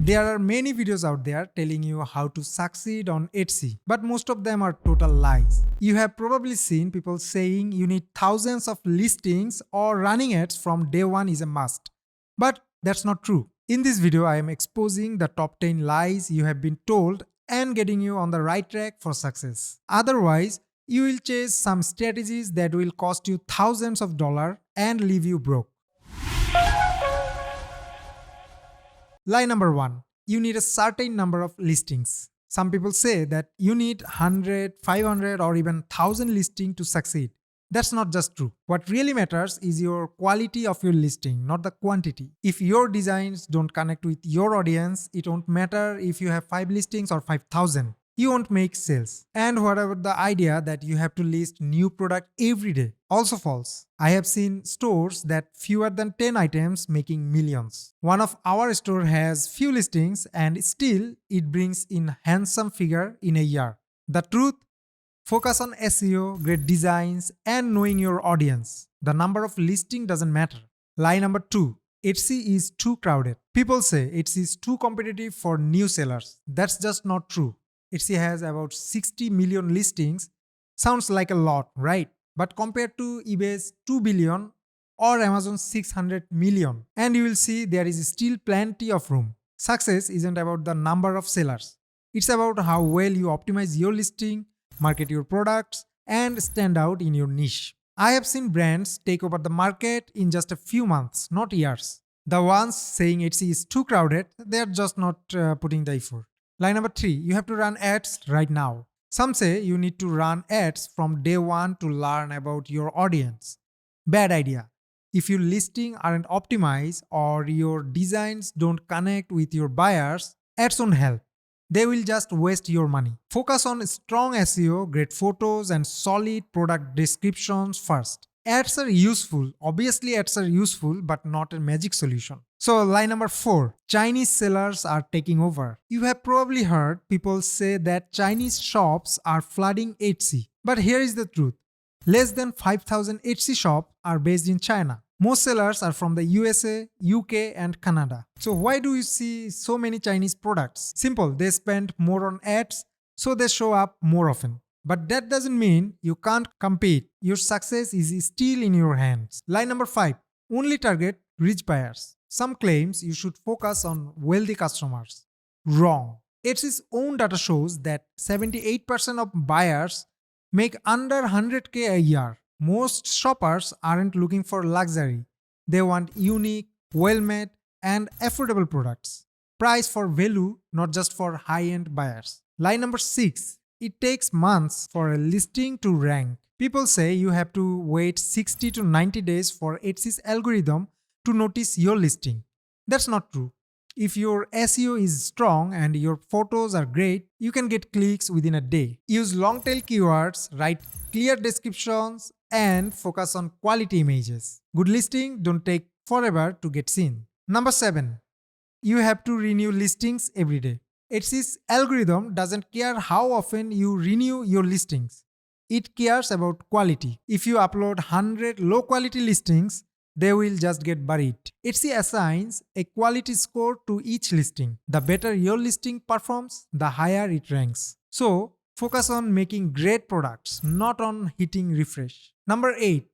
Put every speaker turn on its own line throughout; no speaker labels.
There are many videos out there telling you how to succeed on Etsy, but most of them are total lies. You have probably seen people saying you need thousands of listings or running ads from day one is a must. But that's not true. In this video, I am exposing the top 10 lies you have been told and getting you on the right track for success. Otherwise, you will chase some strategies that will cost you thousands of dollars and leave you broke. Lie number 1. You need a certain number of listings. Some people say that you need 100, 500 or even 1000 listings to succeed. That's not just true. What really matters is your quality of your listing, not the quantity. If your designs don't connect with your audience, it won't matter if you have 5 listings or 5000. You won't make sales. And whatever the idea that you have to list new product every day also false. I have seen stores that fewer than 10 items making millions. One of our store has few listings and still it brings in handsome figure in a year. The truth? Focus on SEO, great designs, and knowing your audience. The number of listing doesn't matter. Lie number 2. Etsy is too crowded. People say Etsy is too competitive for new sellers. That's just not true. Etsy has about 60 million listings. Sounds like a lot, right? But compared to eBay's 2 billion or Amazon's 600 million, and you will see there is still plenty of room. Success isn't about the number of sellers. It's about how well you optimize your listing, market your products, and stand out in your niche. I have seen brands take over the market in just a few months, not years. The ones saying Etsy is too crowded, they're just not putting the effort. Lie number 3. You have to run ads right now. Some say you need to run ads from day one to learn about your audience. Bad idea. If your listing aren't optimized or your designs don't connect with your buyers, ads won't help. They will just waste your money. Focus on strong SEO, great photos, and solid product descriptions first. Ads are useful. Obviously, ads are useful, but not a magic solution. So, lie number 4. Chinese sellers are taking over. You have probably heard people say that Chinese shops are flooding Etsy. But here is the truth. Less than 5,000 Etsy shops are based in China. Most sellers are from the USA, UK, and Canada. So why do you see so many Chinese products? Simple, they spend more on ads, so they show up more often. But that doesn't mean you can't compete. Your success is still in your hands. Lie number 5. Only target rich buyers. Some claims you should focus on wealthy customers. Wrong. Etsy's own data shows that 78% of buyers make under 100K a year. Most shoppers aren't looking for luxury. They want unique, well-made, and affordable products. Price for value, not just for high-end buyers. Lie number 6. It takes months for a listing to rank. People say you have to wait 60 to 90 days for Etsy's algorithm to notice your listing. That's not true. If your SEO is strong and your photos are great, you can get clicks within a day. Use long tail keywords, write clear descriptions, and focus on quality images. Good listing don't take forever to get seen. Number 7. You have to renew listings every day. Etsy's algorithm doesn't care how often you renew your listings. It cares about quality. If you upload 100 low quality listings, they will just get buried. Etsy assigns a quality score to each listing. The better your listing performs, the higher it ranks. So, focus on making great products, not on hitting refresh. Number 8.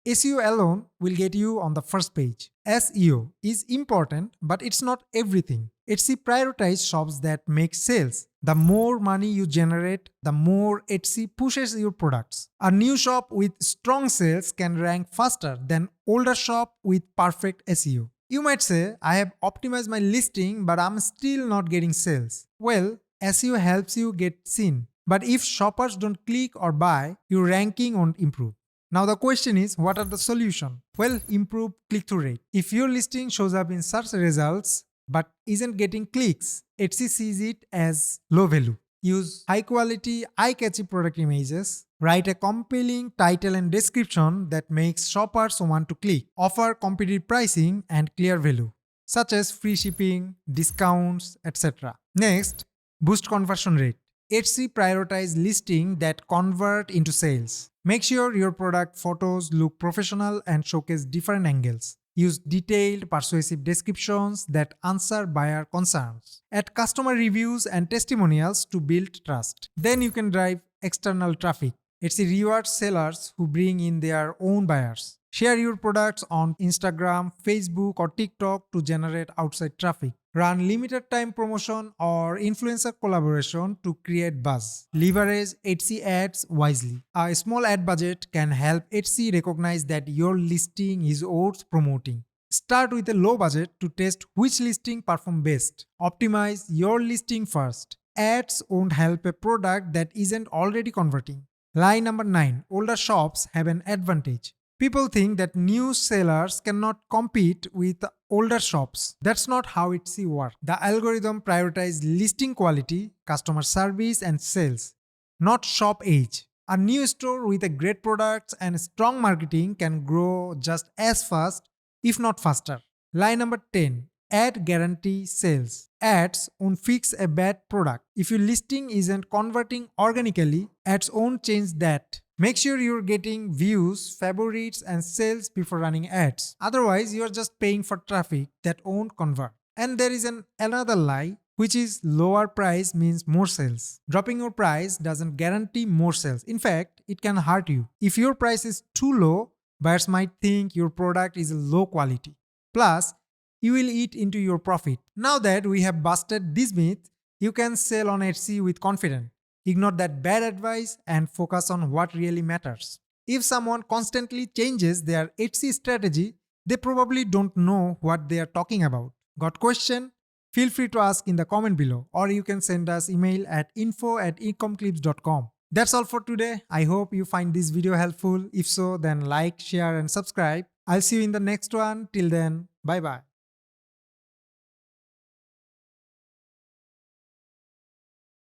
SEO alone will get you on the first page. SEO is important, but it's not everything. Etsy prioritizes shops that make sales. The more money you generate, the more Etsy pushes your products. A new shop with strong sales can rank faster than older shop with perfect SEO. You might say, I have optimized my listing, but I'm still not getting sales. Well, SEO helps you get seen. But if shoppers don't click or buy, your ranking won't improve. Now the question is, what are the solutions? Well, improve click-through rate. If your listing shows up in search results but isn't getting clicks, Etsy sees it as low value. Use high-quality, eye-catchy product images. Write a compelling title and description that makes shoppers want to click. Offer competitive pricing and clear value, such as free shipping, discounts, etc. Next, boost conversion rate. Etsy prioritizes listings that convert into sales. Make sure your product photos look professional and showcase different angles. Use detailed, persuasive descriptions that answer buyer concerns. Add customer reviews and testimonials to build trust. Then you can drive external traffic. Etsy rewards sellers who bring in their own buyers. Share your products on Instagram, Facebook, or TikTok to generate outside traffic. Run limited time promotion or influencer collaboration to create buzz. Leverage Etsy ads wisely. A small ad budget can help Etsy recognize that your listing is worth promoting. Start with a low budget to test which listing perform best. Optimize your listing first. Ads won't help a product that isn't already converting. Lie number 9. Older shops have an advantage. People think that new sellers cannot compete with older shops. That's not how Etsy works. The algorithm prioritizes listing quality, customer service, and sales, not shop age. A new store with a great products and strong marketing can grow just as fast, if not faster. Lie number 10. Ad guarantee sales. Ads won't fix a bad product. If your listing isn't converting organically, ads won't change that. Make sure you're getting views, favorites, and sales before running ads. Otherwise, you're just paying for traffic that won't convert. And there is another lie, which is lower price means more sales. Dropping your price doesn't guarantee more sales. In fact, it can hurt you. If your price is too low, buyers might think your product is low quality. Plus, you will eat into your profit. Now that we have busted this myth, you can sell on Etsy with confidence. Ignore that bad advice and focus on what really matters. If someone constantly changes their Etsy strategy, they probably don't know what they are talking about. Got question? Feel free to ask in the comment below, or you can send us email at info@ecomclips.com. That's all for today. I hope you find this video helpful. If so, then like, share, and subscribe. I'll see you in the next one. Till then, bye bye.